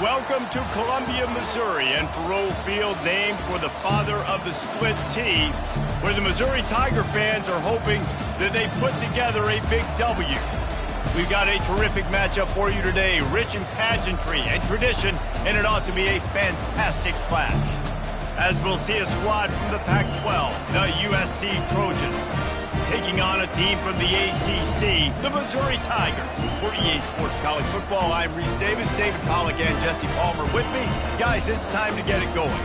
Welcome to Columbia, Missouri, and Faroe Field, named for the father of the split T, where the Missouri Tiger fans are hoping that they put together a big W. We've got a terrific matchup for you today, rich in pageantry and tradition, and it ought to be a fantastic clash. As we'll see a squad from the Pac-12, the USC Trojans, taking on a team from the ACC, the Missouri Tigers. For EA Sports College Football, I'm Reese Davis, David Pollack, and Jesse Palmer with me. Guys, it's time to get it going.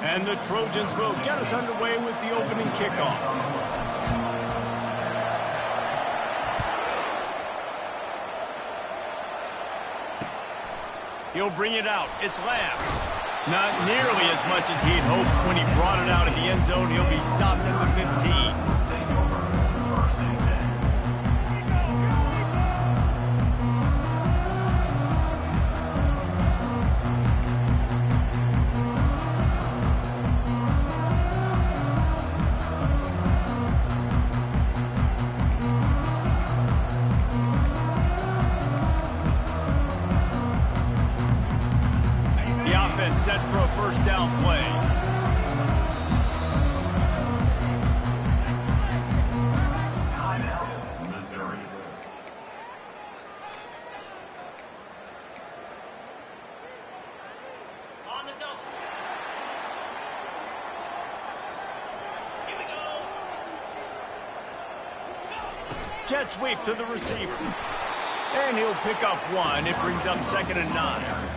And the Trojans will get us underway with the opening kickoff. He'll bring it out. It's Lamb. Not nearly as much as he'd hoped when he brought it out in the end zone. He'll be stopped at the 15. Set for a first down play. Missouri. On the double. Here we go. Jet sweep to the receiver. And he'll pick up one. It brings up 2nd and 9.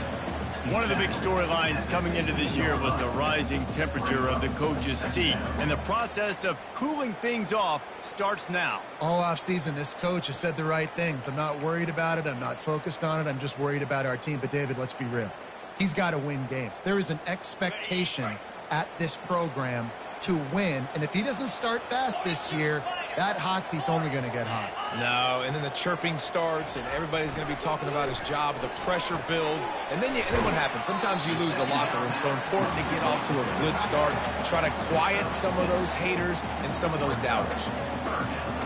One of the big storylines coming into this year was the rising temperature of the coach's seat. And the process of cooling things off starts now. All offseason, this coach has said the right things. I'm not worried about it. I'm not focused on it. I'm just worried about our team. But, David, let's be real. He's got to win games. There is an expectation at this program to win. And if he doesn't start fast this year, that hot seat's only going to get hot. No, and then the chirping starts, and everybody's going to be talking about his job. The pressure builds, and then what happens? Sometimes you lose the locker room. So important to get off to a good start, try to quiet some of those haters and some of those doubters.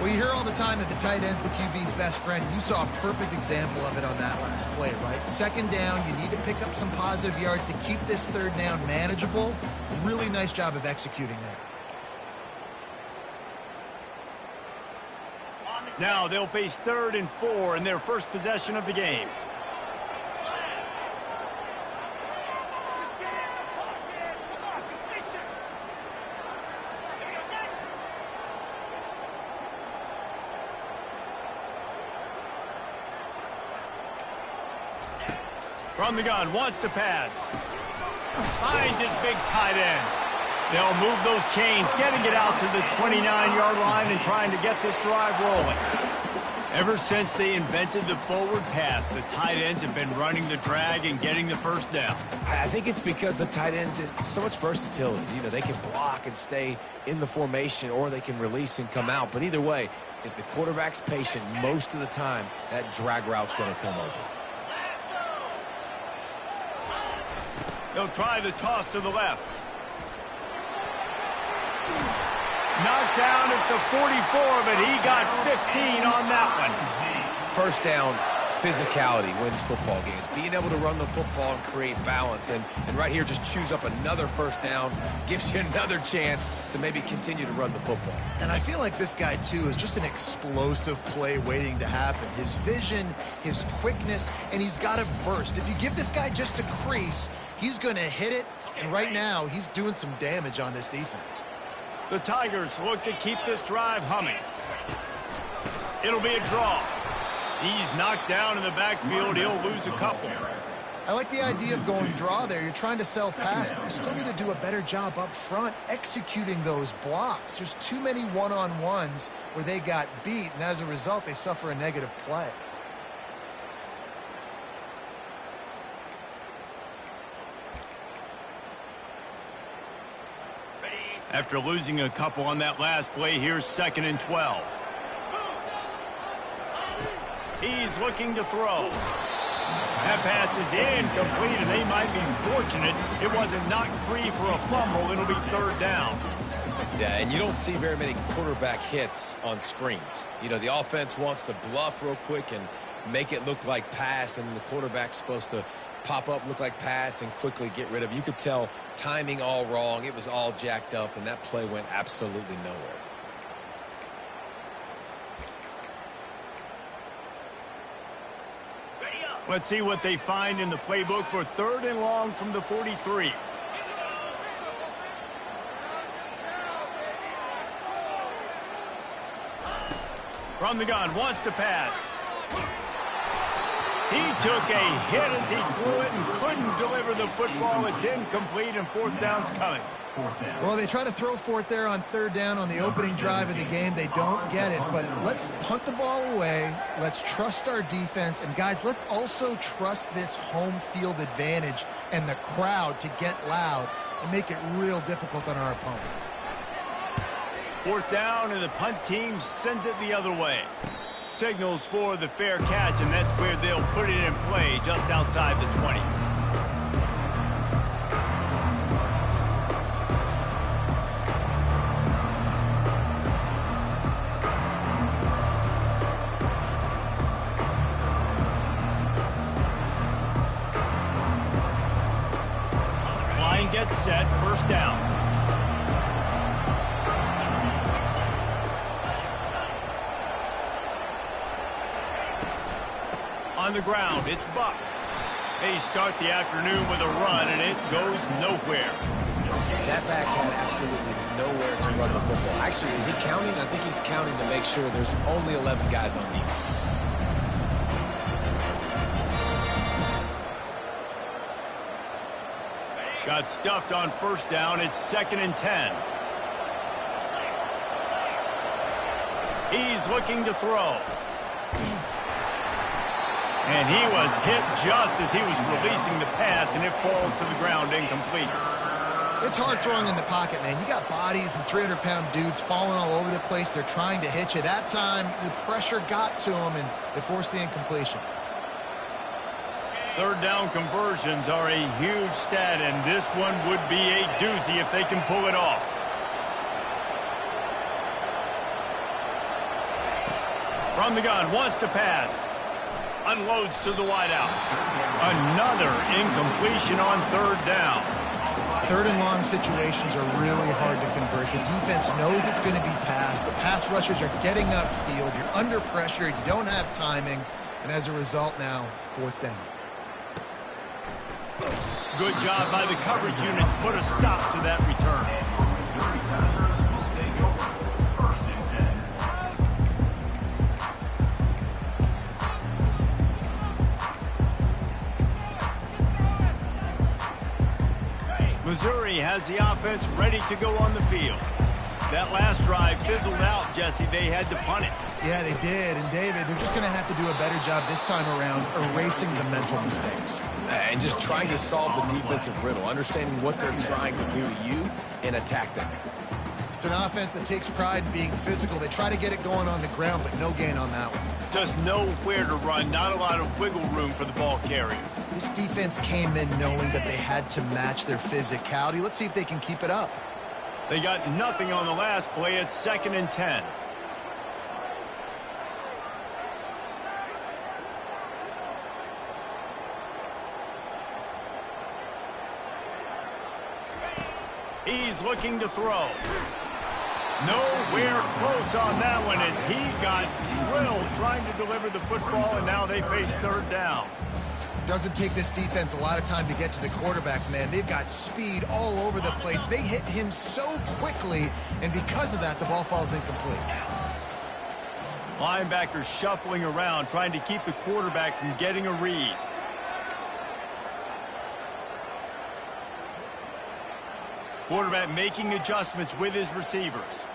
Well, you hear all the time that the tight end's the QB's best friend. You saw a perfect example of it on that last play, right? 2nd down, you need to pick up some positive yards to keep this 3rd down manageable. Really nice job of executing that. Now they'll face 3rd and 4 in their first possession of the game. From the gun, wants to pass. Finds his big tight end. They'll move those chains, getting it out to the 29-yard line and trying to get this drive rolling. Ever since they invented the forward pass, the tight ends have been running the drag and getting the first down. I think it's because the tight ends just so much versatility. You know, they can block and stay in the formation, or they can release and come out. But either way, if the quarterback's patient most of the time, that drag route's going to come open. They'll try the toss to the left. Knocked down at the 44, but he got 15 on that one. First down, physicality wins football games. Being able to run the football and create balance. And right here, just choose up another first down, gives you another chance to maybe continue to run the football. And I feel like this guy, too, is just an explosive play waiting to happen. His vision, his quickness, and he's got to burst. If you give this guy just a crease, he's going to hit it. And right now, he's doing some damage on this defense. The Tigers look to keep this drive humming. It'll be a draw. He's knocked down in the backfield. He'll lose a couple. I like the idea of going draw there. You're trying to sell pass, but you still need to do a better job up front executing those blocks. There's too many one-on-ones where they got beat, and as a result, they suffer a negative play. After losing a couple on that last play, here's 2nd and 12. He's looking to throw. That pass is incomplete, and they might be fortunate it wasn't knocked free for a fumble. It'll be third down. Yeah, and you don't see very many quarterback hits on screens. You know, the offense wants to bluff real quick and make it look like pass, and then the quarterback's supposed to pop up, look like pass, and quickly get rid of it. You could tell timing all wrong. It was all jacked up, and that play went absolutely nowhere. Let's see what they find in the playbook for third and long from the 43. From the gun, wants to pass. He took a hit as he threw it and couldn't deliver the football. It's incomplete, and fourth down's coming. Well, they try to throw for it there on third down on the opening drive of the game. They don't get it, but let's punt the ball away. Let's trust our defense. And, guys, let's also trust this home field advantage and the crowd to get loud and make it real difficult on our opponent. Fourth down, and the punt team sends it the other way. Signals for the fair catch, and that's where they'll put it in play just outside the 20. Line gets set, first down. On the ground, it's Buck. They start the afternoon with a run, and it goes nowhere. That back had absolutely nowhere to run the football. Actually, is he counting? I think he's counting to make sure there's only 11 guys on defense. Got stuffed on first down. It's 2nd and 10. He's looking to throw. And he was hit just as he was releasing the pass, and it falls to the ground incomplete. It's hard throwing in the pocket, man. You got bodies and 300-pound dudes falling all over the place. They're trying to hit you. That time, the pressure got to him, and it forced the incompletion. Third down conversions are a huge stat, and this one would be a doozy if they can pull it off. From the gun, wants to pass. Unloads to the wideout. Another incompletion on third down. Third and long situations are really hard to convert. The defense knows it's going to be passed. The pass rushers are getting upfield. You're under pressure. You don't have timing. And as a result now, fourth down. Good job by the coverage unit to put a stop to that return. Missouri has the offense ready to go on the field. That last drive fizzled out, Jesse. They had to punt it. Yeah, they did. And, David, they're just going to have to do a better job this time around erasing the mental mistakes. And just trying to solve the defensive riddle, understanding what they're trying to do to you and attack them. It's an offense that takes pride in being physical. They try to get it going on the ground, but no gain on that one. Just nowhere to run, not a lot of wiggle room for the ball carrier. This defense came in knowing that they had to match their physicality. Let's see if they can keep it up. They got nothing on the last play. It's 2nd and 10. He's looking to throw. Nowhere close on that one as he got drilled trying to deliver the football, and now they face third down. Doesn't take this defense a lot of time to get to the quarterback, man. They've got speed all over the place. They hit him so quickly, and because of that, the ball falls incomplete. Linebackers shuffling around, trying to keep the quarterback from getting a read. Quarterback making adjustments with his receivers.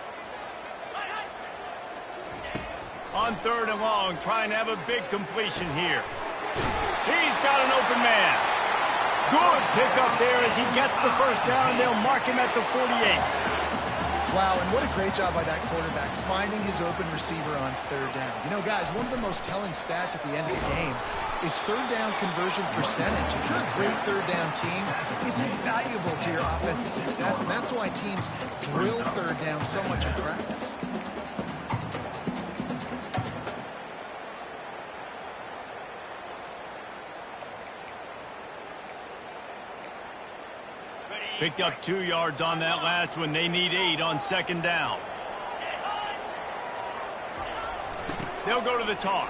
On third and long, trying to have a big completion here. He's got an open man. Good pickup there as he gets the first down, and they'll mark him at the 48. Wow, and what a great job by that quarterback, finding his open receiver on third down. You know, guys, one of the most telling stats at the end of the game is third down conversion percentage. If you're a great third down team, it's invaluable to your offensive success, and that's why teams drill third down so much in practice. Picked up 2 yards on that last one. They need 8 on second down. They'll go to the toss.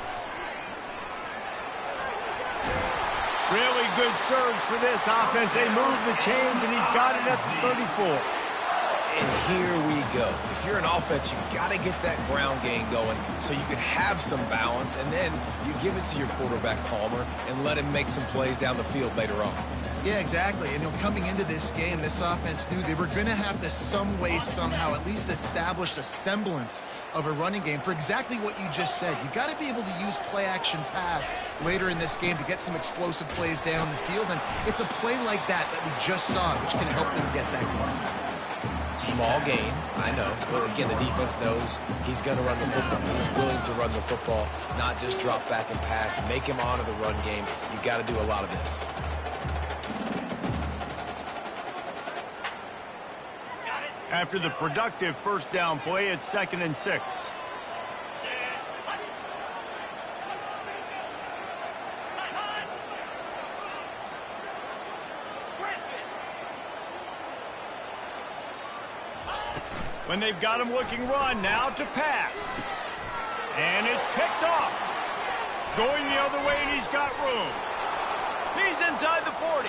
Really good surge for this offense. They move the chains, and he's got it at the 34. And here we go. If you're an offense, you've got to get that ground game going so you can have some balance, and then you give it to your quarterback, Palmer, and let him make some plays down the field later on. Yeah, exactly. And coming into this game, this offense knew they were going to have to some way, somehow, at least establish a semblance of a running game for exactly what you just said. You got to be able to use play-action pass later in this game to get some explosive plays down the field. And it's a play like that we just saw, which can help them get that going. Small gain, I know. But again, the defense knows he's going to run the football. He's willing to run the football, not just drop back and pass. Make him honor the run game. You got to do a lot of this. After the productive first down play, it's 2nd and 6. When they've got him looking run, now to pass. And it's picked off. Going the other way, and he's got room. He's inside the 40.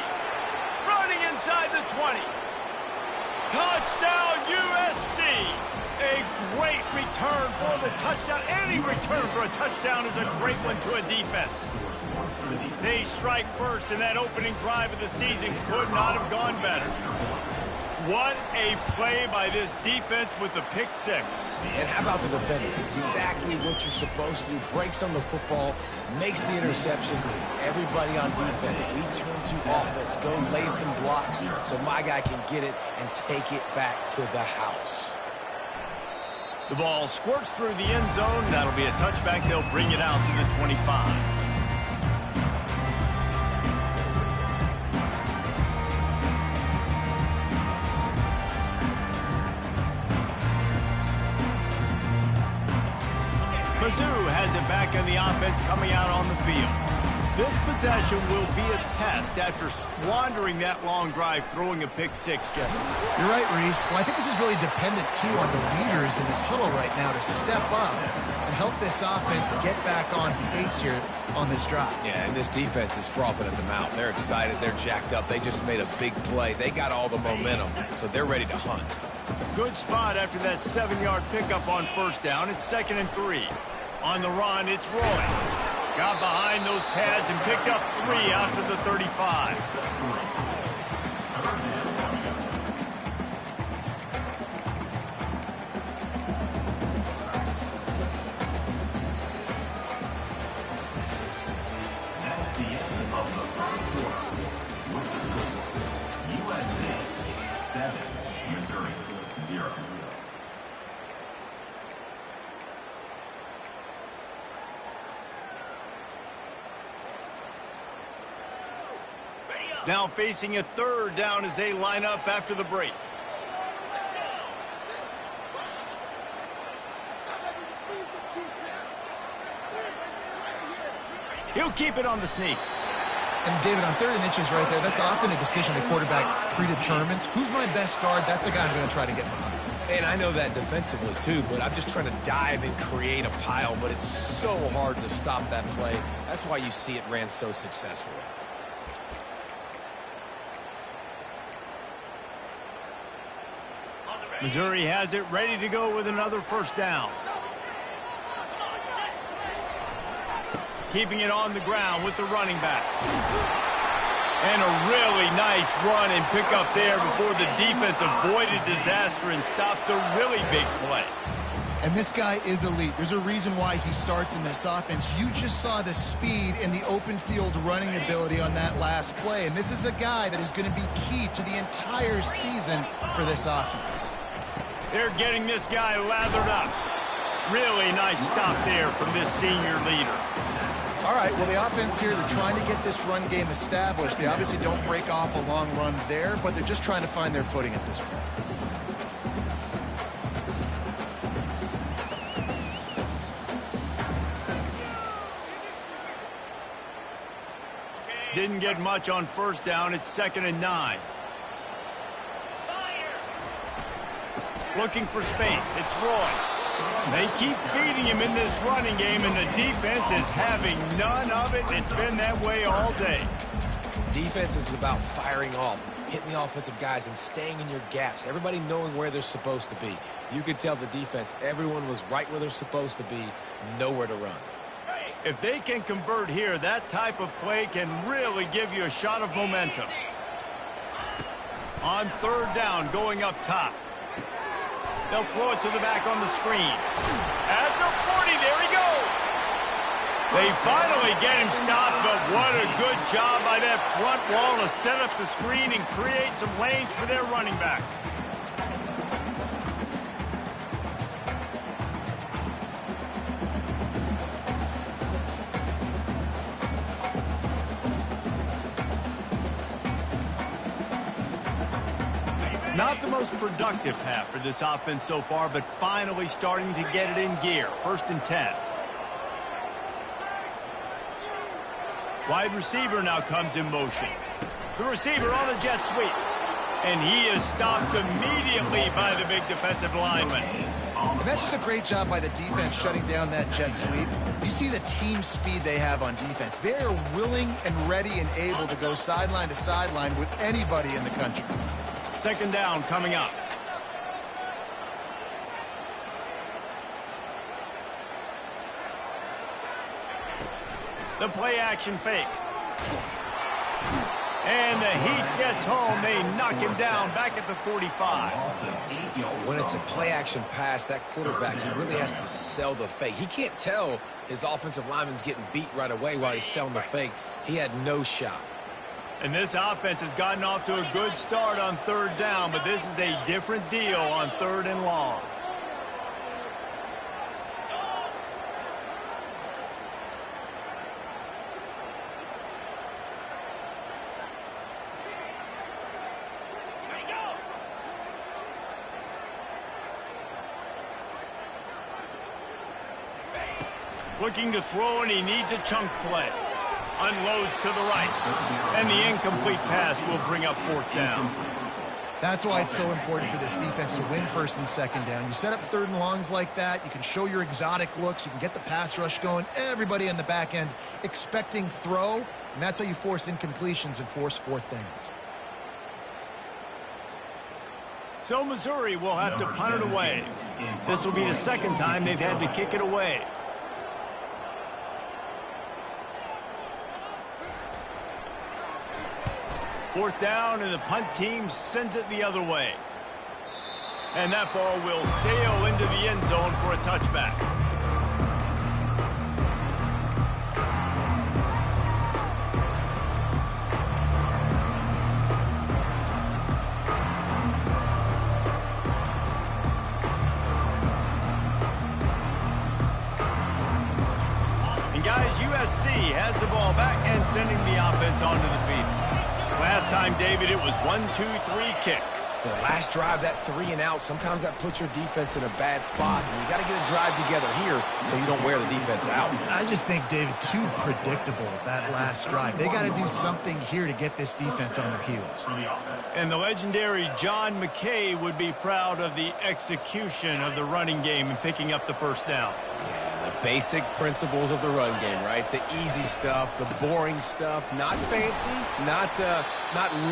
Running inside the 20. Touchdown, USC. A great return for the touchdown. Any return for a touchdown is a great one to a defense. They strike first, and that opening drive of the season could not have gone better. What a play by this defense with the pick six. And how about the defender? Exactly what you're supposed to do. Breaks on the football, makes the interception. Everybody on defense, we turn to offense. Go lay some blocks so my guy can get it and take it back to the house. The ball squirts through the end zone. That'll be a touchback. They'll bring it out to the 25. Mizzou has it back on the offense coming out on the field. This possession will be a test after squandering that long drive, throwing a pick six, Jesse. You're right, Reese. Well, I think this is really dependent, too, on the leaders in this huddle right now to step up and help this offense get back on pace here on this drive. Yeah, and this defense is frothing at the mouth. They're excited. They're jacked up. They just made a big play. They got all the momentum, so they're ready to hunt. Good spot after that 7-yard pickup on first down. It's 2nd and 3. On the run, it's Roy. Got behind those pads and picked up 3 out to the 35. That's the end of the first quarter. With the score, USA 7, Missouri 0. Now facing a 3rd down as they line up after the break. He'll keep it on the sneak. And, David, on 3rd and inches right there, that's often a decision the quarterback predetermines. Who's my best guard? That's the guy I'm going to try to get behind. And I know that defensively, too, but I'm just trying to dive and create a pile, but it's so hard to stop that play. That's why you see it ran so successfully. Missouri has it ready to go with another first down. Keeping it on the ground with the running back. And a really nice run and pick up there before the defense avoided disaster and stopped a really big play. And this guy is elite. There's a reason why he starts in this offense. You just saw the speed and the open field running ability on that last play. And this is a guy that is going to be key to the entire season for this offense. They're getting this guy lathered up. Really nice stop there from this senior leader. All right, well, the offense here, they're trying to get this run game established. They obviously don't break off a long run there, but they're just trying to find their footing at this point. Didn't get much on first down. It's 2nd and 9. Looking for space. It's Roy. They keep feeding him in this running game, and the defense is having none of it. It's been that way all day. Defense is about firing off, hitting the offensive guys, and staying in your gaps. Everybody knowing where they're supposed to be. You could tell the defense, everyone was right where they're supposed to be, nowhere to run. If they can convert here, that type of play can really give you a shot of momentum. On 3rd down, going up top. They'll throw it to the back on the screen. At the 40, there he goes. They finally get him stopped, but what a good job by that front wall to set up the screen and create some lanes for their running back. Not the most productive half for this offense so far, but finally starting to get it in gear. 1st and 10. Wide receiver now comes in motion. The receiver on the jet sweep. And he is stopped immediately by the big defensive lineman. And that's just a great job by the defense shutting down that jet sweep. You see the team speed they have on defense. They are willing and ready and able to go sideline to sideline with anybody in the country. 2nd down coming up. The play action fake. And the heat gets home. They knock him down back at the 45. When it's a play action pass, that quarterback, he really has to sell the fake. He can't tell his offensive lineman's getting beat right away while he's selling the fake. He had no shot. And this offense has gotten off to a good start on 3rd down, but this is a different deal on 3rd and long. Looking to throw, and he needs a chunk play. Unloads to the right. And the incomplete pass will bring up 4th down. That's why it's so important for this defense to win 1st and 2nd down. You set up 3rd and longs like that. You can show your exotic looks. You can get the pass rush going. Everybody on the back end expecting throw. And that's how you force incompletions and force 4th downs. So Missouri will have to punt it away. This will be the 2nd time they've had to kick it away. Fourth down, and the punt team sends it the other way. And that ball will sail into the end zone for a touchback. And guys, USC has the ball back and sending the offense onto the field. Last time, David, it was 1-2-3 kick. The last drive, that 3 and out, sometimes that puts your defense in a bad spot. And you got to get a drive together here so you don't wear the defense out. I just think, David, too predictable, that last drive. They got to do something here to get this defense on their heels. And the legendary John McKay would be proud of the execution of the running game and picking up the first down. Yeah, the basic principles of the run game, right? The easy stuff, the boring stuff, not fancy, not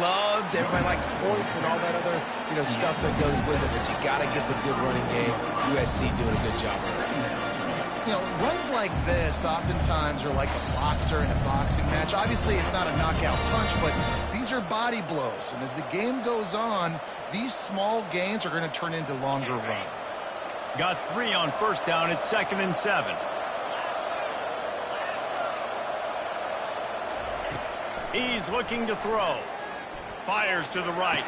loved. Everybody likes points and all that other, stuff that goes with it. But you got to get the good running game. USC doing a good job of it. Runs like this oftentimes are like a boxer in a boxing match. Obviously, it's not a knockout punch, but these are body blows. And as the game goes on, these small gains are going to turn into longer runs. Got 3 on first down. It's 2nd and 7. He's looking to throw. Fires to the right.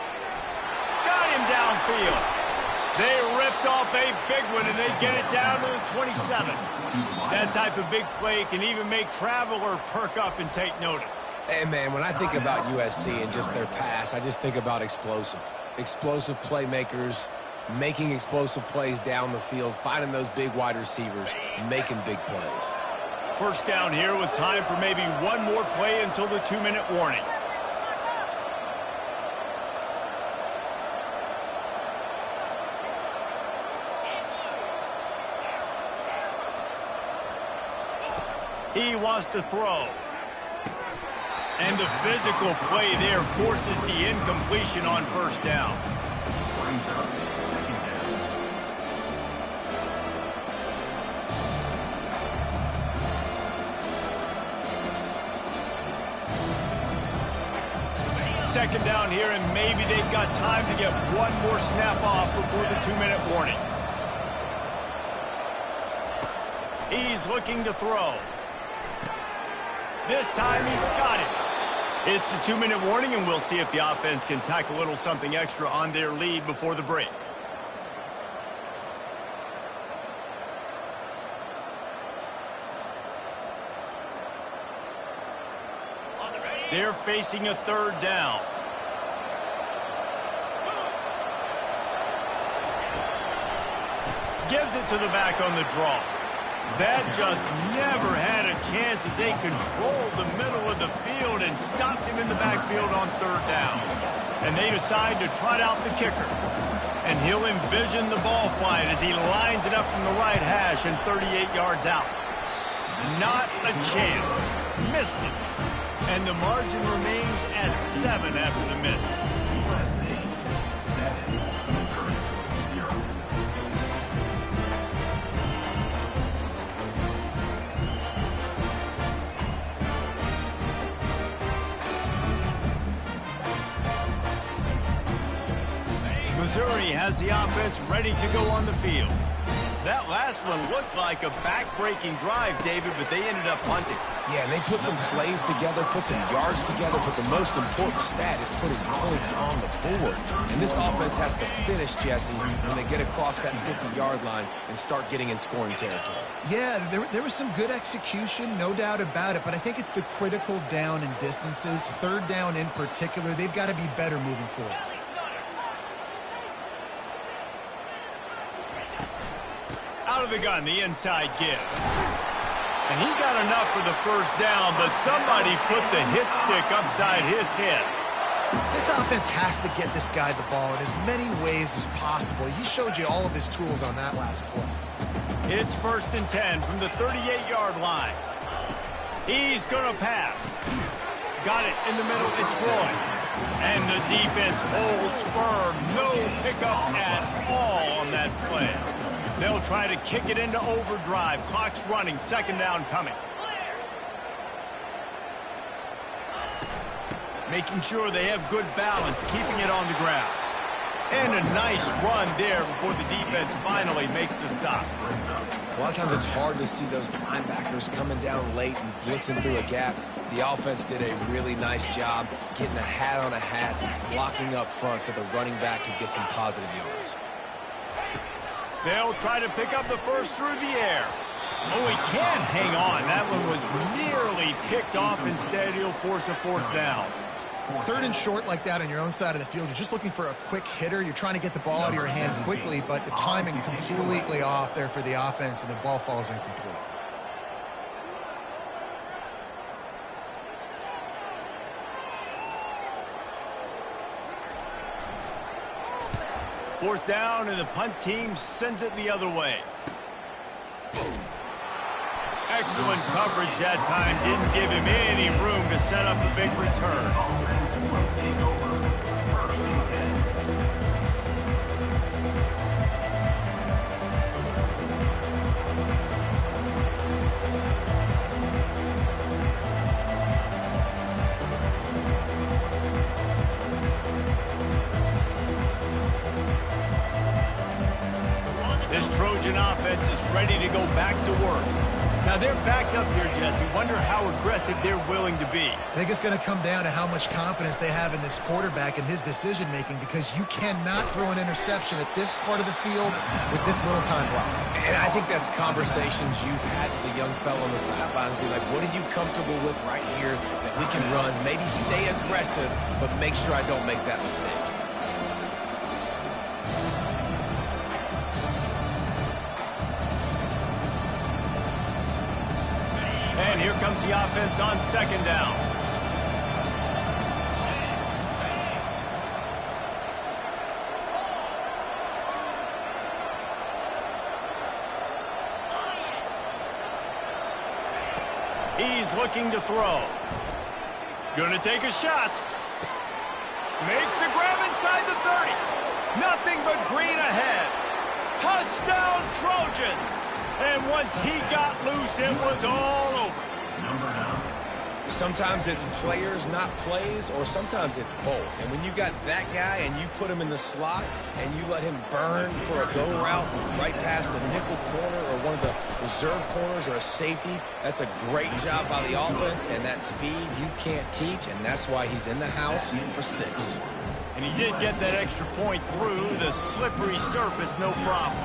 Got him downfield. They ripped off a big one, and they get it down to the 27. That type of big play can even make Traveler perk up and take notice. Hey, man, when I think about USC and just their pass, I just think about explosive. Explosive playmakers, making explosive plays down the field, finding those big wide receivers, making big plays. First down here with time for maybe one more play until the 2-minute warning. He wants to throw. And the physical play there forces the incompletion on first down. Second down here, and maybe they've got time to get one more snap off before the 2-minute warning. He's looking to throw. This time he's got it. It's the 2-minute warning, and we'll see if the offense can tack a little something extra on their lead before the break. They're facing a third down. Gives it to the back on the draw. That just never had a chance as they controlled the middle of the field and stopped him in the backfield on third down. And they decide to trot out the kicker. And he'll envision the ball flying as he lines it up from the right hash and 38 yards out. Not a chance. Missed it. And the margin remains at 7 after the miss. USC 7, Missouri 0. Missouri has the offense ready to go on the field. That last one looked like a back-breaking drive, David, but they ended up punting. Yeah, and they put some plays together, put some yards together, but the most important stat is putting points on the board. And this offense has to finish, Jesse, when they get across that 50-yard line and start getting in scoring territory. Yeah, there was some good execution, no doubt about it, but I think it's the critical down and distances, third down in particular. They've got to be better moving forward. Out of the gun, the inside give. And he got enough for the first down, but somebody put the hit stick upside his head. This offense has to get this guy the ball in as many ways as possible. He showed you all of his tools on that last play. It's 1st and 10 from the 38-yard line. He's going to pass. Got it in the middle. It's Roy. And the defense holds firm. No pickup at all on that play. They'll try to kick it into overdrive. Clock's running. Second down coming. Making sure they have good balance, keeping it on the ground. And a nice run there before the defense finally makes the stop. A lot of times it's hard to see those linebackers coming down late and blitzing through a gap. The offense did a really nice job getting a hat on a hat, blocking up front so the running back could get some positive yards. They'll try to pick up the first through the air. Oh, he can't hang on. That one was nearly picked off. Instead, he'll force a fourth down. Third and short like that on your own side of the field, you're just looking for a quick hitter. You're trying to get the ball out of your hand quickly, but the timing completely off there for the offense, and the ball falls incomplete. Fourth down, and the punt team sends it the other way. Excellent coverage that time. Didn't give him any room to set up a big return. Offense will take over 1st and 10. This Trojan offense is ready to go back to work. Now they're backed up here, Jesse. Wonder how aggressive they're willing to be. I think it's going to come down to how much confidence they have in this quarterback and his decision-making, because you cannot throw an interception at this part of the field with this little time block. And I think that's conversations you've had with the young fellow on the sidelines. Be like, what are you comfortable with right here that we can run? Maybe stay aggressive, but make sure I don't make that mistake. And here comes the offense on second down. He's looking to throw. Gonna take a shot. Makes the grab inside the 30. Nothing but green ahead. Touchdown, Trojans. And once he got loose, it was all over. Number 9. Sometimes it's players, not plays, or sometimes it's both. And when you got that guy and you put him in the slot and you let him burn for a go route right past a nickel corner or one of the reserve corners or a safety, that's a great job by the offense, and that speed you can't teach, and that's why he's in the house for 6. And he did get that extra point through the slippery surface, no problem.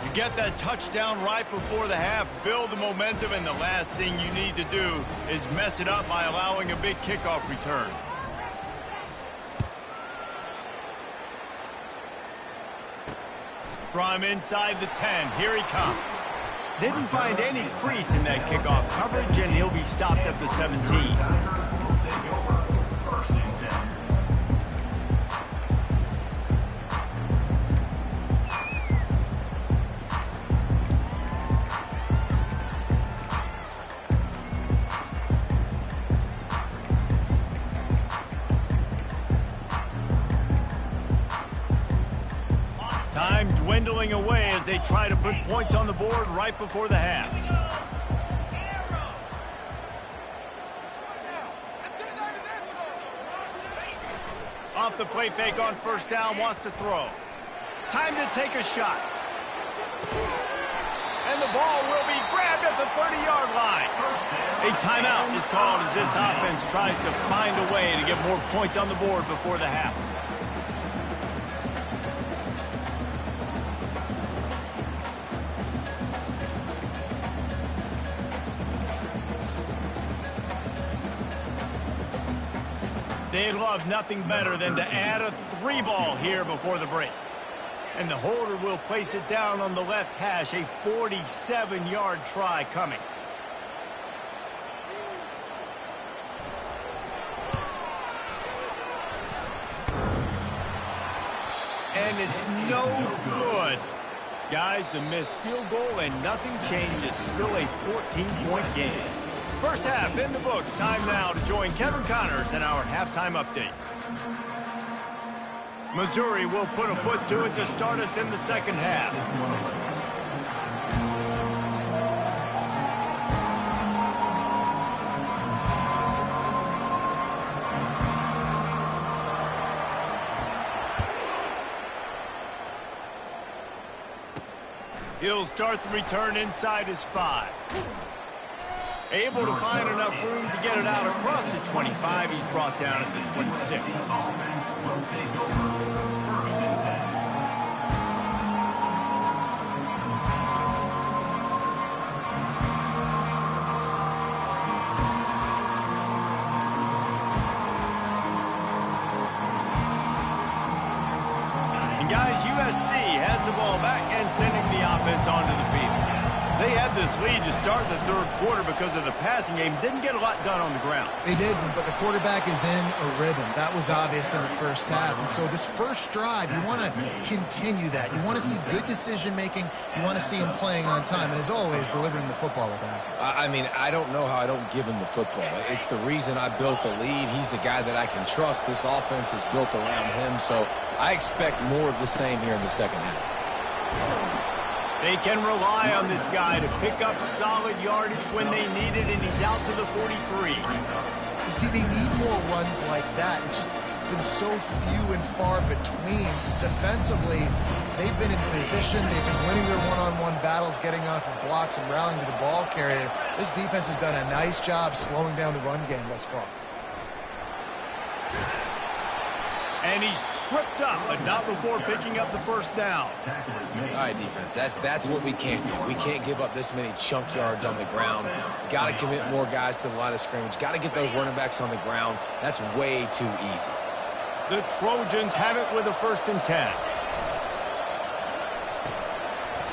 You get that touchdown right before the half, build the momentum, and the last thing you need to do is mess it up by allowing a big kickoff return. From inside the 10, here he comes. Didn't find any crease in that kickoff coverage, and he'll be stopped at the 17. Time dwindling away as they try to put points on the board right before the half. Off the play fake on first down, wants to throw. Time to take a shot. And the ball will be grabbed at the 30-yard line. A timeout is called as this offense tries to find a way to get more points on the board before the half. They'd love nothing better than to add a 3-ball here before the break. And the holder will place it down on the left hash, a 47-yard try coming. And it's no good. Guys, a missed field goal and nothing changes. Still a 14-point game. First half in the books. Time now to join Kevin Connors in our halftime update. Missouri will put a foot to it to start us in the second half. He'll start the return inside his 5. Able to find enough room to get it out across the 25. He's brought down at the 26. And guys, USC has the ball back and sending the offense onto the field. They had this lead to start the third quarter because of the passing game. Didn't get a lot done on the ground. They didn't, but the quarterback is in a rhythm. That was obvious in the first half. And so this first drive, you want to continue that. You want to see good decision-making. You want to see him playing on time. And as always, delivering the football with accuracy. I mean, I don't know how I don't give him the football. It's the reason I built the lead. He's the guy that I can trust. This offense is built around him. So I expect more of the same here in the second half. They can rely on this guy to pick up solid yardage when they need it, and he's out to the 43. See, they need more runs like that. It's just been so few and far between defensively. They've been in position. They've been winning their one-on-one battles, getting off of blocks and rallying to the ball carrier. This defense has done a nice job slowing down the run game thus far. And he's tripped up, but not before picking up the first down. All right, defense, that's what we can't do. We can't give up this many chunk yards on the ground. Got to commit more guys to the line of scrimmage. Got to get those running backs on the ground. That's way too easy. The Trojans have it with a 1st and 10.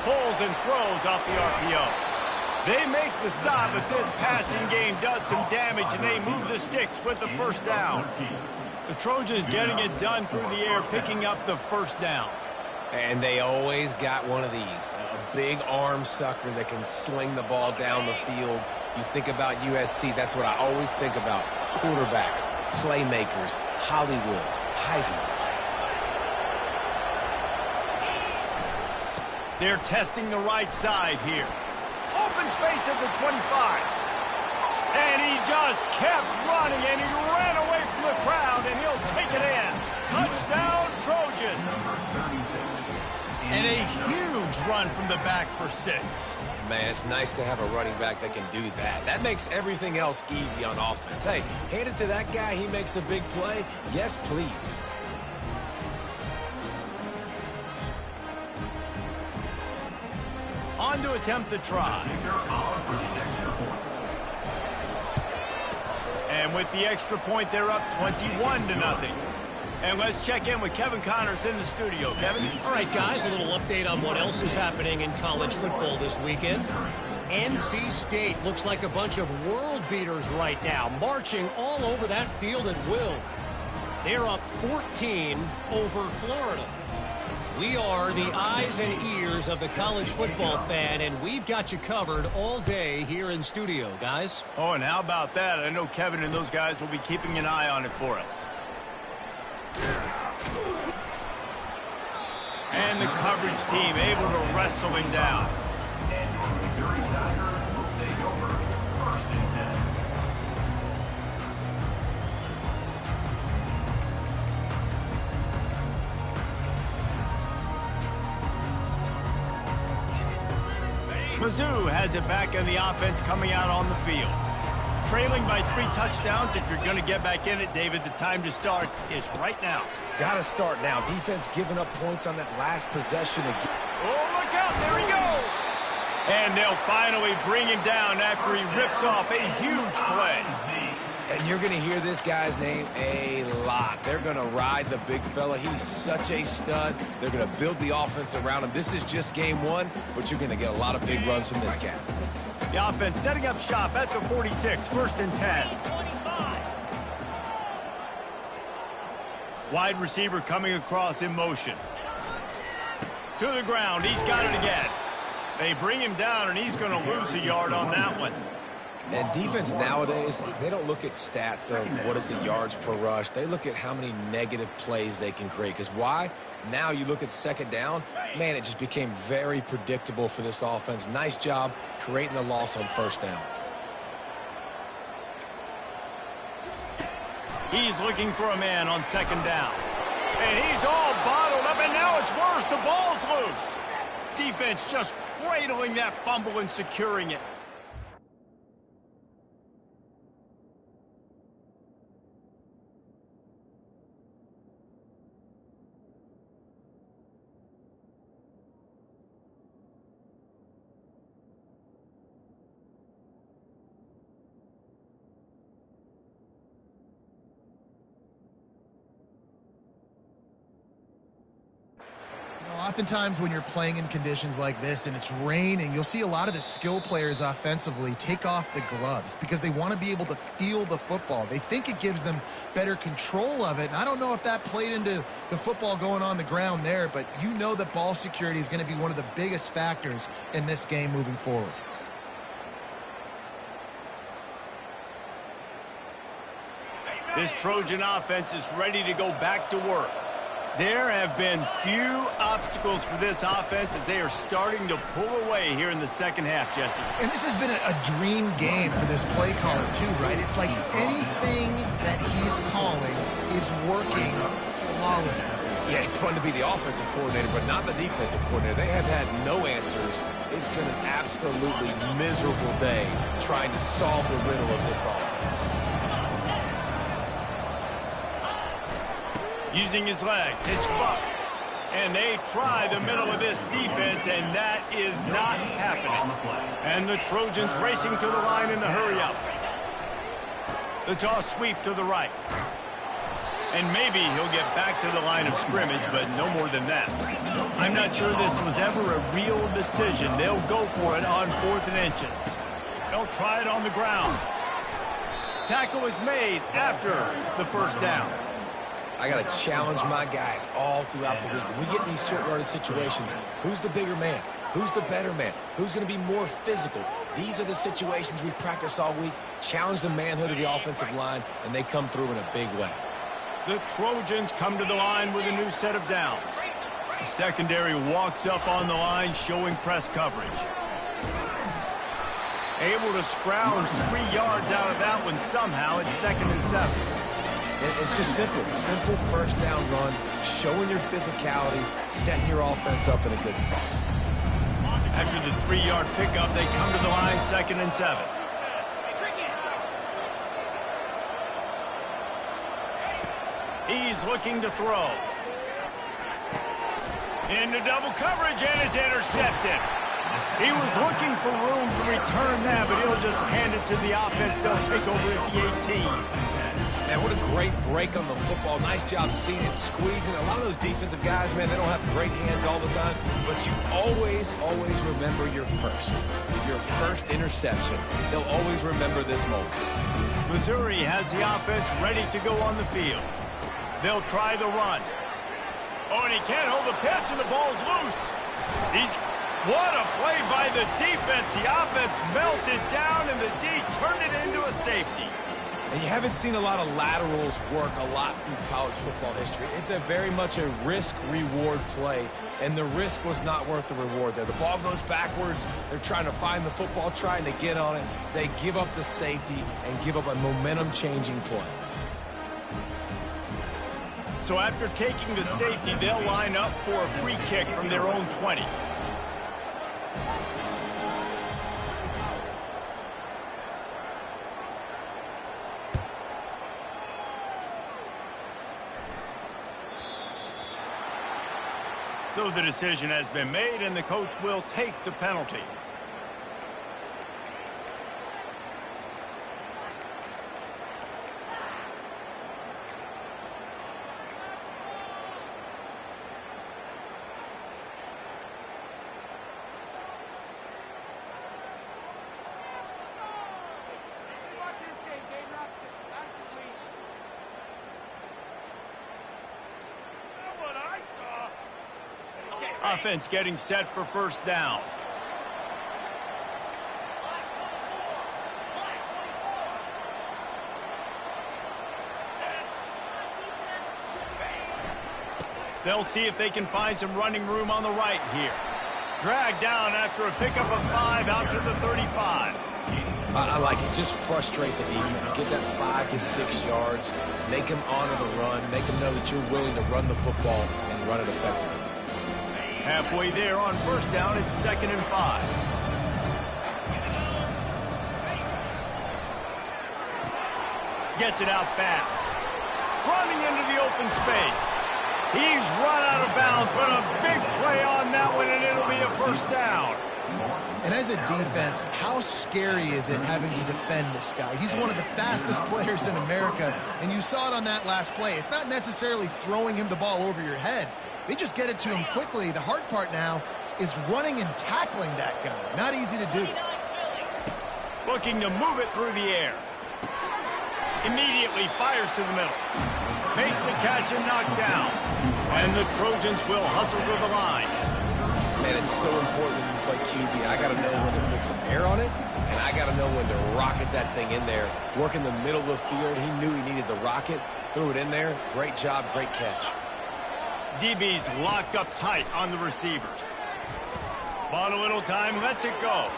Pulls and throws off the RPO. They make the stop, but this passing game does some damage, and they move the sticks with the first down. The Trojans getting it done through the air, picking up the first down. And they always got one of these, a big arm sucker that can sling the ball down the field. You think about USC, that's what I always think about. Quarterbacks, playmakers, Hollywood, Heismans. They're testing the right side here. Open space at the 25. And he just kept running, and he ran away from the crowd, and he'll take it in. Touchdown, Trojans. And a huge run from the back for 6. Man, it's nice to have a running back that can do that. That makes everything else easy on offense. Hey, hand it to that guy. He makes a big play. Yes, please. On to attempt the try. And with the extra point, they're up 21-0. And let's check in with Kevin Connors in the studio. Kevin? All right, guys, a little update on what else is happening in college football this weekend. NC State looks like a bunch of world beaters right now, marching all over that field at will. They're up 14 over Florida. We are the eyes and ears of the college football fan, and we've got you covered all day here in studio, guys. Oh, and how about that? I know Kevin and those guys will be keeping an eye on it for us. And the coverage team able to wrestle him down. And your Missouri Tigers will take over 1st and 10. Mizzou has it back in the offense coming out on the field. Trailing by 3 touchdowns. If you're going to get back in it, David, the time to start is right now. Got to start now. Defense giving up points on that last possession again. Oh, look out. There he goes. And they'll finally bring him down after he rips off a huge play. And you're going to hear this guy's name a lot. They're going to ride the big fella. He's such a stud. They're going to build the offense around him. This is just game 1, but you're going to get a lot of big runs from this guy. The offense setting up shop at the 46, 1st and 10. Wide receiver coming across in motion. To the ground. He's got it again. They bring him down, and he's going to lose a yard on that one. And defense nowadays, they don't look at stats of what is the yards per rush. They look at how many negative plays they can create. Because why? Now you look at 2nd down, man, it just became very predictable for this offense. Nice job creating the loss on 1st down. He's looking for a man on 2nd down. And he's all bottled up, and now it's worse. The ball's loose. Defense just cradling that fumble and securing it. Oftentimes when you're playing in conditions like this and it's raining, you'll see a lot of the skill players offensively take off the gloves because they want to be able to feel the football. They think it gives them better control of it. And I don't know if that played into the football going on the ground there, but you know that ball security is going to be one of the biggest factors in this game moving forward. This Trojan offense is ready to go back to work. There have been few obstacles for this offense as they are starting to pull away here in the 2nd half, Jesse. And this has been a dream game for this play caller too, right? It's like anything that he's calling is working flawlessly. Yeah, it's fun to be the offensive coordinator, but not the defensive coordinator. They have had no answers. It's been an absolutely miserable day trying to solve the riddle of this offense. Using his legs, it's Buck. And they try the middle of this defense, and that is not happening. And the Trojans racing to the line in the hurry-up. The toss sweep to the right. And maybe he'll get back to the line of scrimmage, but no more than that. I'm not sure this was ever a real decision. They'll go for it on 4th and inches. They'll try it on the ground. Tackle is made after the first down. I got to challenge my guys all throughout the week. When we get in these short yardage situations, who's the bigger man? Who's the better man? Who's going to be more physical? These are the situations we practice all week. Challenge the manhood of the offensive line, and they come through in a big way. The Trojans come to the line with a new set of downs. The secondary walks up on the line, showing press coverage. Able to scrounge 3 yards out of that one somehow. It's 2nd and 7. It's just simple. Simple first down run, showing your physicality, setting your offense up in a good spot. After the 3-yard pickup, they come to the line, 2nd and 7. He's looking to throw. Into double coverage, and it's intercepted. He was looking for room to return that, but he'll just hand it to the offense. They'll take over at the 18. Man, what a great break on the football. Nice job seeing it, squeezing. A lot of those defensive guys, man, they don't have great hands all the time, but you always remember your first interception. They'll always remember this moment. Missouri has the offense ready to go on the field. They'll try the run. Oh, and he can't hold the pitch, and the ball's loose. What a play by the defense. The offense melted down, and the D turned it into a safety. And you haven't seen a lot of laterals work a lot through college football history. It's very much a risk-reward play, and the risk was not worth the reward there. The ball goes backwards. They're trying to find the football, trying to get on it. They give up the safety and give up a momentum-changing play. So after taking the safety, they'll line up for a free kick from their own 20. So the decision has been made, and the coach will take the penalty. Offense getting set for first down. They'll see if they can find some running room on the right here. Dragged down after a pickup of 5 out to the 35. I like it. Just frustrate the defense. Get that 5 to 6 yards. Make them honor the run. Make them know that you're willing to run the football and run it effectively. Halfway there on first down, it's 2nd and 5. Gets it out fast. Running into the open space. He's run out of bounds, but a big play on that one, and it'll be a first down. And as a defense, how scary is it having to defend this guy? He's one of the fastest players in America, and you saw it on that last play. It's not necessarily throwing him the ball over your head. They just get it to him quickly. The hard part now is running and tackling that guy. Not easy to do. Looking to move it through the air. Immediately fires to the middle. Makes the catch and knocked down. And the Trojans will hustle to the line. Man, it's so important when you play QB. I got to know when to put some air on it, and I got to know when to rocket that thing in there. Work in the middle of the field. He knew he needed the rocket. Threw it in there. Great job, great catch. DB's locked up tight on the receivers. Bought a little time, lets it go.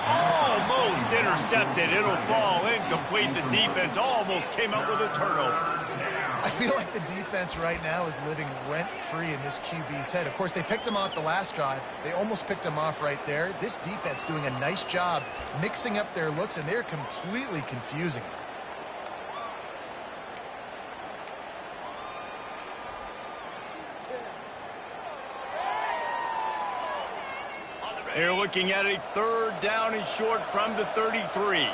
Almost intercepted. It'll fall incomplete. The defense almost came up with a turnover. I feel like the defense right now is living rent-free in this QB's head. Of course, they picked him off the last drive. They almost picked him off right there. This defense doing a nice job mixing up their looks, and they're completely confusing. They're looking at a 3rd down and short from the 33.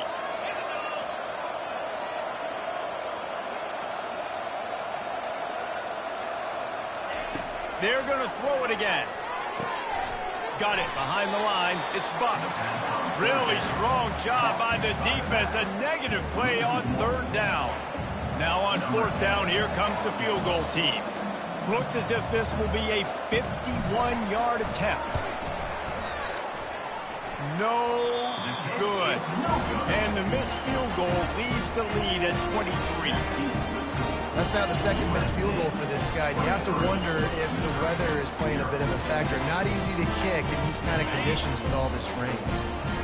They're going to throw it again. Got it behind the line. It's Buck. Really strong job by the defense. A negative play on 3rd down. Now on 4th down, here comes the field goal team. Looks as if this will be a 51-yard attempt. No good. And the missed field goal leaves the lead at 23. That's now the 2nd missed field goal for this guy. You have to wonder if the weather is playing a bit of a factor. Not easy to kick in these kind of conditions with all this rain.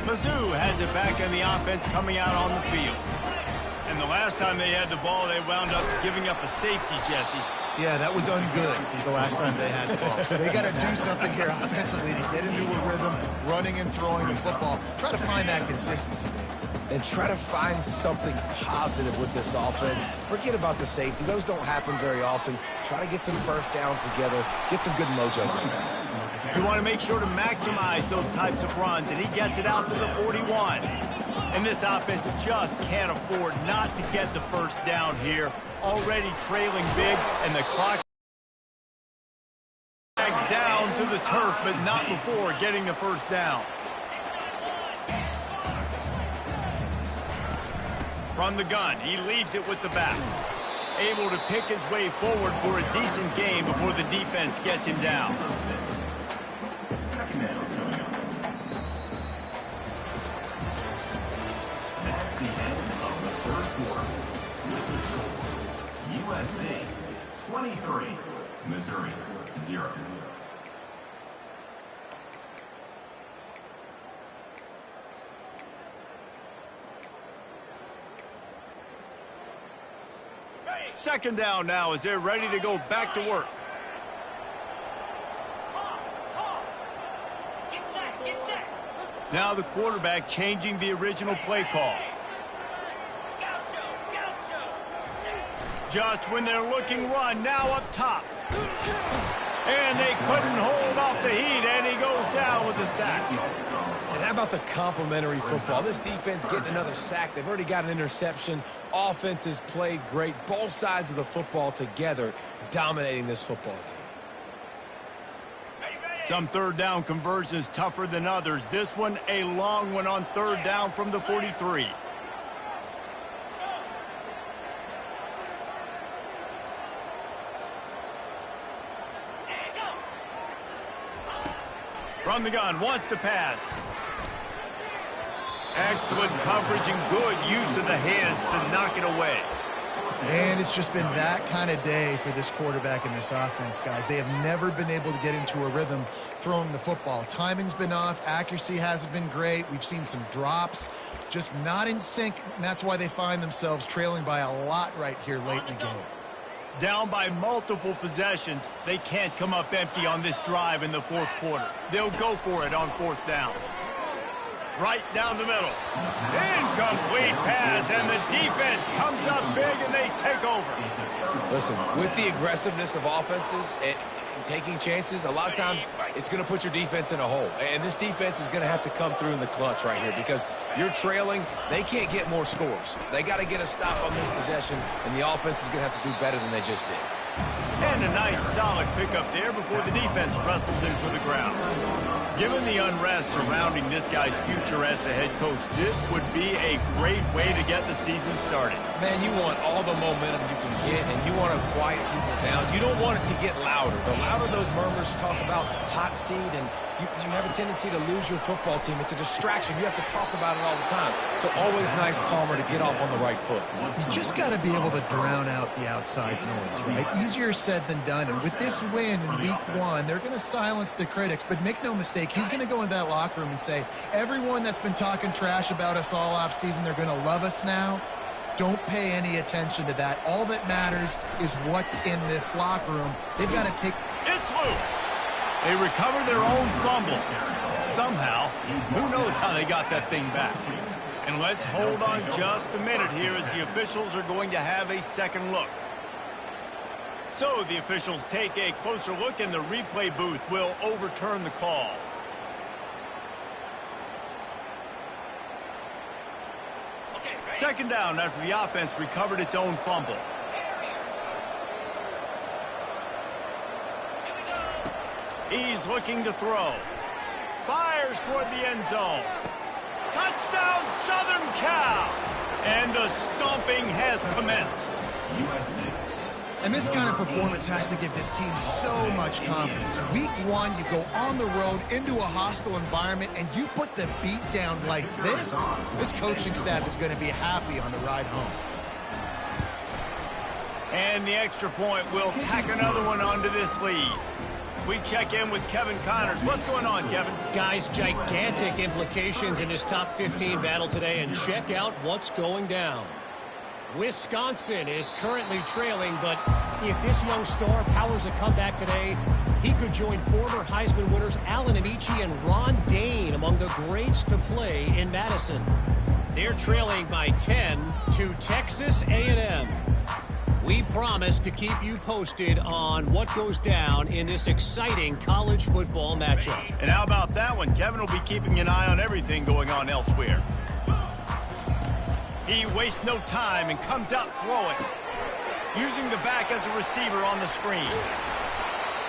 Mizzou has it back in the offense coming out on the field. And the last time they had the ball, they wound up giving up a safety, Jesse. Yeah, that was ungood the last time they had the ball. So they got to do something here offensively to get into a rhythm, running and throwing the football. Try to find that consistency. And try to find something positive with this offense. Forget about the safety. Those don't happen very often. Try to get some 1st downs together. Get some good mojo going. You want to make sure to maximize those types of runs, and he gets it out to the 41. And this offense just can't afford not to get the 1st down here. Already trailing big, and the clock back down to the turf, but not before getting the 1st down. From the gun, he leaves it with the back. Able to pick his way forward for a decent game before the defense gets him down. That's the end of the 3rd quarter. With the score, USC 23, Missouri 0. Second down now as they're ready to go back to work. Now the quarterback changing the original play call. Just when they're looking run, now up top. And they couldn't hold off the heat, and he goes down with a sack. And how about the complimentary football? This defense getting another sack. They've already got an interception. Offense has played great. Both sides of the football together dominating this football game. Some 3rd down conversions tougher than others. This one a long one on 3rd down from the 43. From the gun, wants to pass. Excellent coverage and good use of the hands to knock it away. And it's just been that kind of day for this quarterback and this offense, guys. They have never been able to get into a rhythm throwing the football. Timing's been off. Accuracy hasn't been great. We've seen some drops. Just not in sync, and that's why they find themselves trailing by a lot right here late in the game. Down by multiple possessions, they can't come up empty on this drive in the 4th quarter. They'll go for it on 4th down. Right down the middle. Incomplete pass, and the defense comes up big, and they take over. Listen, with the aggressiveness of offenses and taking chances, a lot of times it's going to put your defense in a hole. And this defense is going to have to come through in the clutch right here because you're trailing. They can't get more scores. They got to get a stop on this possession, and the offense is going to have to do better than they just did. And a nice, solid pickup there before the defense wrestles him to the ground. Given the unrest surrounding this guy's future as the head coach, this would be a great way to get the season started. Man, you want all the momentum you can get, and you want to quiet people down. You don't want it to get louder. The louder those murmurs talk about hot seat, and you have a tendency to lose your football team. It's a distraction. You have to talk about it all the time. So always nice, Palmer, to get off on the right foot. You just got to be able to drown out the outside noise, right? Easier said than done. And with this win in week 1, they're going to silence the critics. But make no mistake, he's going to go into that locker room and say, everyone that's been talking trash about us all off season, they're going to love us now. Don't pay any attention to that. All that matters is what's in this locker room. They've got to take... It's loose. They recover their own fumble. Somehow, who knows how they got that thing back. And let's hold on just a minute here as the officials are going to have a second look. So the officials take a closer look and the replay booth will overturn the call. Second down after the offense recovered its own fumble. He's looking to throw. Fires toward the end zone. Touchdown, Southern Cal! And the stomping has commenced. And this kind of performance has to give this team so much confidence. Week 1, you go on the road into a hostile environment, and you put the beat down like this. This coaching staff is going to be happy on the ride home. And the extra point will tack another one onto this lead. We check in with Kevin Connors. What's going on, Kevin? Guys, gigantic implications in this top 15 battle today, and check out what's going down. Wisconsin is currently trailing, but if this young star powers a comeback today, he could join former Heisman winners Allen Amici and Ron Dane among the greats to play in Madison. They're trailing by 10 to Texas A&M. We promise to keep you posted on what goes down in this exciting college football matchup. And how about that one? Kevin will be keeping an eye on everything going on elsewhere. He wastes no time and comes out throwing, using the back as a receiver on the screen.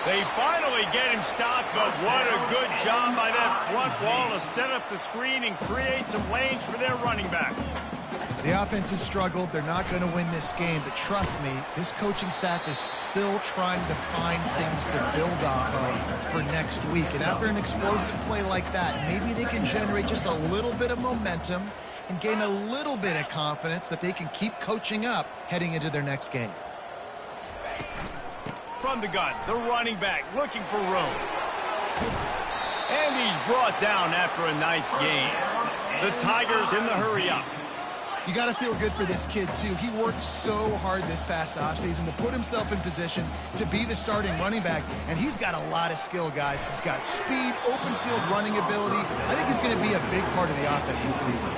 They finally get him stopped, but what a good job by that front wall to set up the screen and create some lanes for their running back. The offense has struggled. They're not going to win this game, but trust me, this coaching staff is still trying to find things to build off of for next week. And after an explosive play like that, maybe they can generate just a little bit of momentum and gain a little bit of confidence that they can keep coaching up heading into their next game. From the gun, the running back looking for room. And he's brought down after a nice gain. The Tigers in the hurry-up. You got to feel good for this kid, too. He worked so hard this past offseason to put himself in position to be the starting running back, and he's got a lot of skill, guys. He's got speed, open field running ability. I think he's going to be a big part of the offense this season.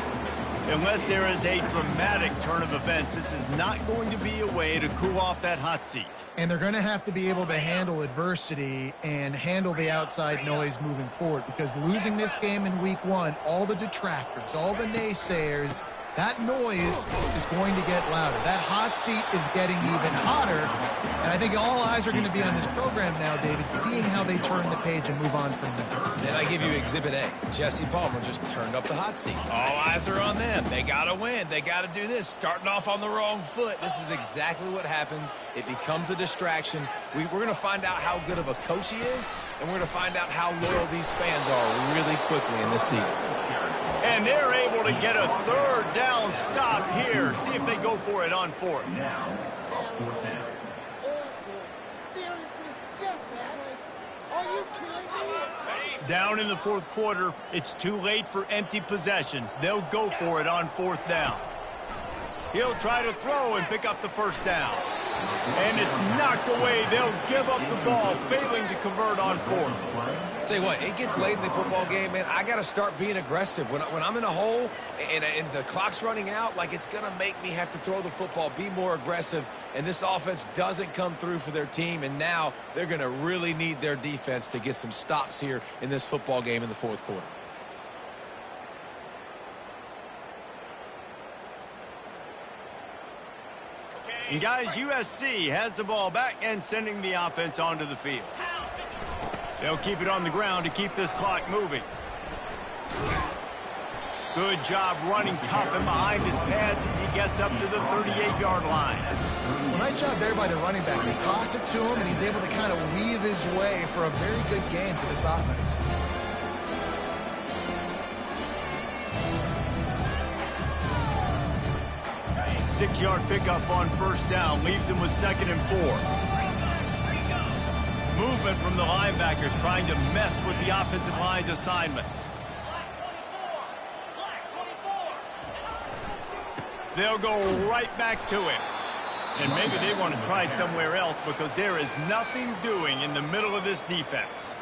Unless there is a dramatic turn of events, this is not going to be a way to cool off that hot seat. And they're going to have to be able to handle adversity and handle the outside noise moving forward, because losing this game in week 1, all the detractors, all the naysayers, that noise is going to get louder. That hot seat is getting even hotter. And I think all eyes are going to be on this program now, David, seeing how they turn the page and move on from this. Then I give you Exhibit A. Jesse Palmer just turned up the hot seat. All eyes are on them. They got to win. They got to do this. Starting off on the wrong foot. This is exactly what happens. It becomes a distraction. We're going to find out how good of a coach he is, and we're going to find out how loyal these fans are really quickly in this season. And they're able to get a third down stop here. See if they go for it on 4th. Now, fourth down. Seriously, just that? Are you kidding me? Down in the 4th quarter, it's too late for empty possessions. They'll go for it on 4th down. He'll try to throw and pick up the first down. And it's knocked away. They'll give up the ball, failing to convert on 4th. Tell you what, it gets late in the football game, man. I got to start being aggressive. When I'm in a hole and the clock's running out, like, it's going to make me have to throw the football, be more aggressive, and this offense doesn't come through for their team, and now they're going to really need their defense to get some stops here in this football game in the 4th quarter. And guys, USC has the ball back and sending the offense onto the field. They'll keep it on the ground to keep this clock moving. Good job running tough and behind his pads as he gets up to the 38-yard line. Well, nice job there by the running back. They toss it to him, and he's able to kind of weave his way for a very good game for this offense. Six-yard pickup on 1st down leaves him with 2nd and 4. Movement from the linebackers trying to mess with the offensive line's assignments. they'll go right back to him. And maybe they want to try somewhere else because there is nothing doing in the middle of this defense.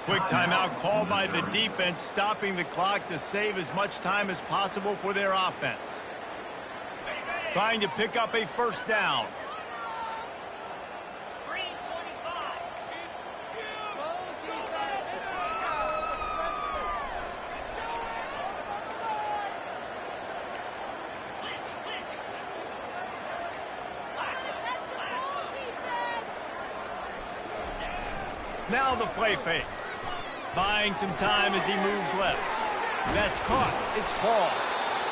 Quick timeout called by the defense, stopping the clock to save as much time as possible for their offense. Trying to pick up a first down. Now the play fake. Buying some time as he moves left. That's caught. It's Paul.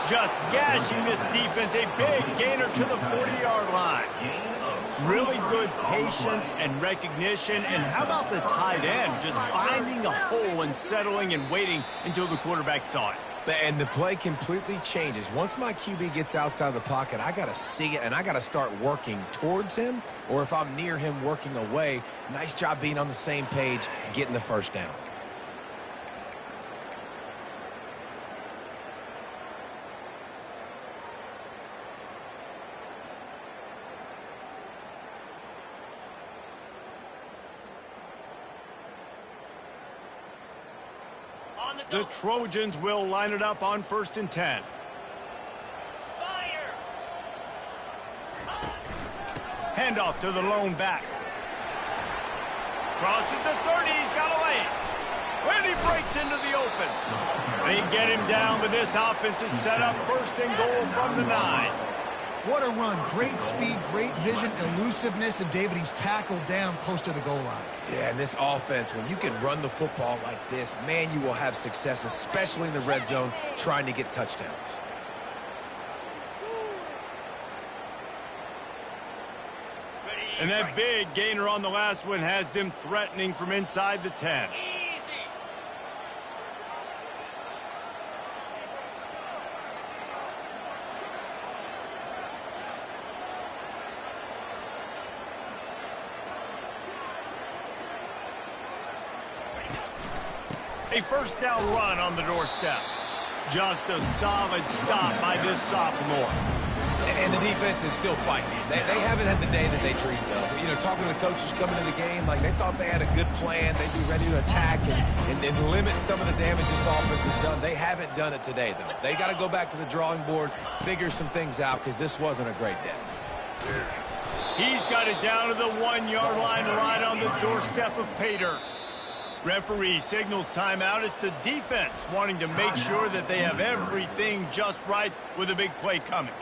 Just gashing this defense. A big gainer to the 40-yard line. Really good patience and recognition. And how about the tight end? Just finding a hole and settling and waiting until the quarterback saw it. And the play completely changes. Once my QB gets outside the pocket, I got to see it, and I got to start working towards him, or if I'm near him, working away. Nice job being on the same page, getting the first down. The Trojans will line it up on 1st and 10. Handoff to the lone back. Crosses the 30. He's got a lane. When he breaks into the open. They get him down, but this offense is set up 1st and goal from the 9. What a run. Great speed, great vision, elusiveness, and David, he's tackled down close to the goal line. Yeah, and this offense, when you can run the football like this, man, you will have success, especially in the red zone, trying to get touchdowns. And that big gainer on the last one has them threatening from inside the 10. A first down run on the doorstep. Just a solid stop by this sophomore. And the defense is still fighting. They haven't had the day that they dreamed of. You know, talking to the coaches coming into the game, like they thought they had a good plan. They'd be ready to attack and limit some of the damage this offense has done. They haven't done it today, though. They got to go back to the drawing board, figure some things out, because this wasn't a great day. He's got it down to the 1-yard line right on the doorstep of Pater. Referee signals timeout. It's the defense wanting to make sure that they have everything just right with a big play coming.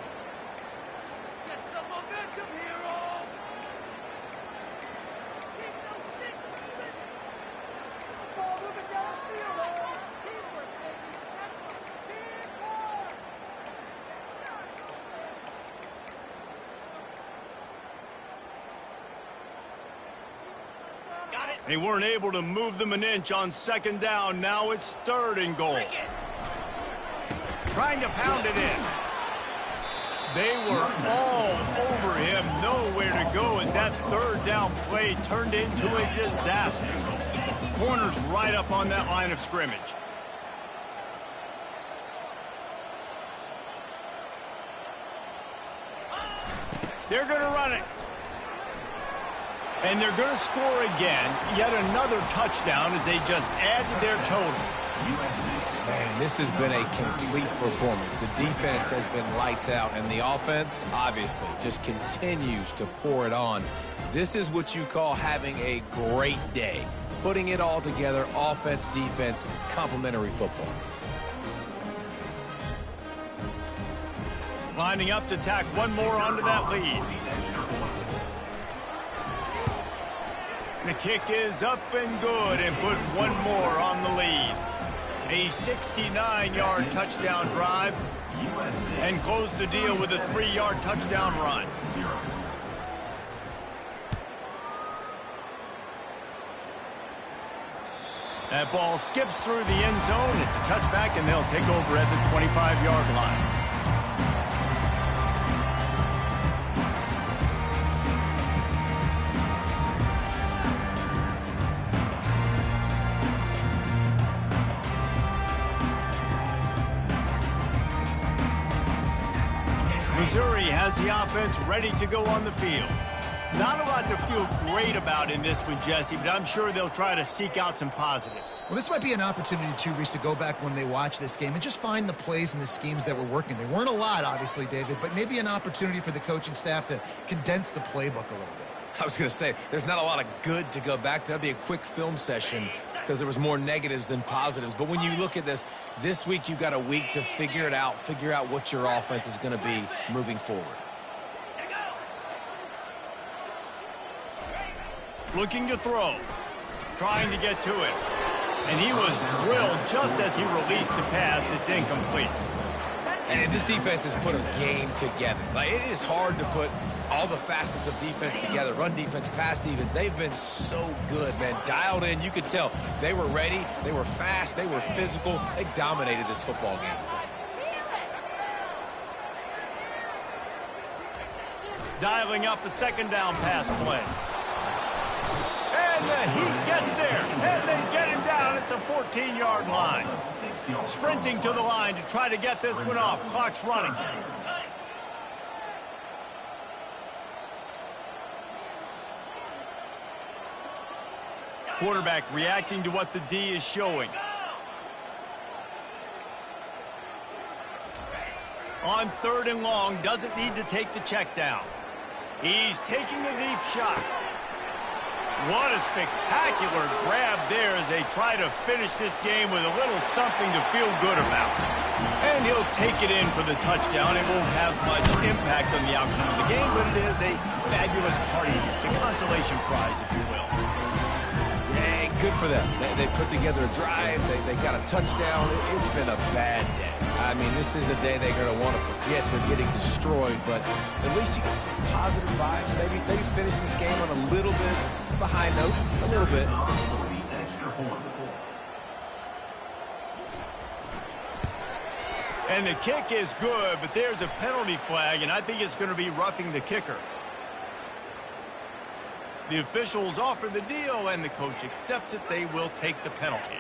They weren't able to move them an inch on 2nd down. Now it's 3rd and goal. Trying to pound it in. They were all over him. Nowhere to go as that 3rd down play turned into a disaster. Corners right up on that line of scrimmage. They're going to run it. And they're going to score again. Yet another touchdown as they just add to their total. Man, this has been a complete performance. The defense has been lights out, and the offense, obviously, just continues to pour it on. This is what you call having a great day. Putting it all together, offense, defense, complementary football. Lining up to tack one more onto that lead. The kick is up and good and put one more on the lead. A 69-yard touchdown drive and close the deal with a 3-yard touchdown run. That ball skips through the end zone. It's a touchback, and they'll take over at the 25-yard line. Missouri has the offense ready to go on the field. Not a lot to feel great about in this one, Jesse, but I'm sure they'll try to seek out some positives. Well, this might be an opportunity, too, Reese, to go back when they watch this game and just find the plays and the schemes that were working. They weren't a lot, obviously, David, but maybe an opportunity for the coaching staff to condense the playbook a little bit. I was going to say, there's not a lot of good to go back to. That'd be a quick film session because there was more negatives than positives. But when you look at this week you've got a week to figure it out, figure out what your offense is going to be moving forward. Looking to throw, trying to get to it. And he was drilled just as he released the pass. It's incomplete. And this defense has put a game together. Like, it is hard to put all the facets of defense together. Run defense, pass defense. They've been so good, man. Dialed in. You could tell they were ready. They were fast. They were physical. They dominated this football game today. Dialing up a second down pass play. And he gets there. And they get him down at the 14-yard line. Sprinting to the line to try to get this one off. Clock's running. Quarterback reacting to what the D is showing. On 3rd and long, doesn't need to take the check down. He's taking a deep shot. What a spectacular grab there as they try to finish this game with a little something to feel good about. And he'll take it in for the touchdown. It won't have much impact on the outcome of the game, but it is a fabulous party, the consolation prize, if you will. Yeah, good for them. They put together a drive. They got a touchdown. It's been a bad day. I mean, this is a day they're going to want to forget. They're getting destroyed, but at least you get some positive vibes. Maybe finish this game on a little bit of a high note, a little bit. And the kick is good, but there's a penalty flag, and I think it's going to be roughing the kicker. The officials offer the deal, and the coach accepts it. They will take the penalty.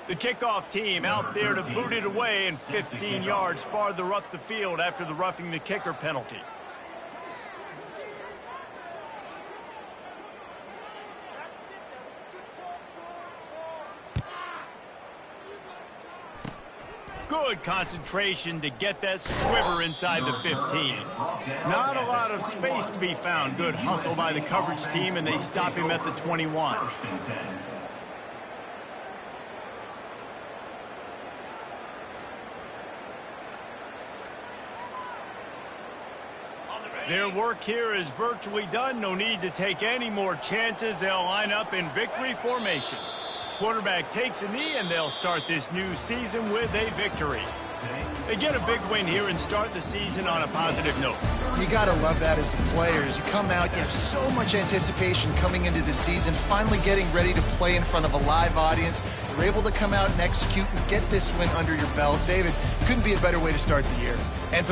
The kickoff team out there to boot it away and 15 yards farther up the field after the roughing the kicker penalty. Good concentration to get that squiver inside the 15. Not a lot of space to be found. Good hustle by the coverage team, and they stop him at the 21. Their work here is virtually done. No need to take any more chances. They'll line up in victory formation. Quarterback takes a knee, and they'll start this new season with a victory. They get a big win here and start the season on a positive note. You got to love that as the players. You come out, you have so much anticipation coming into the season, finally getting ready to play in front of a live audience. You're able to come out and execute and get this win under your belt. David, couldn't be a better way to start the year. And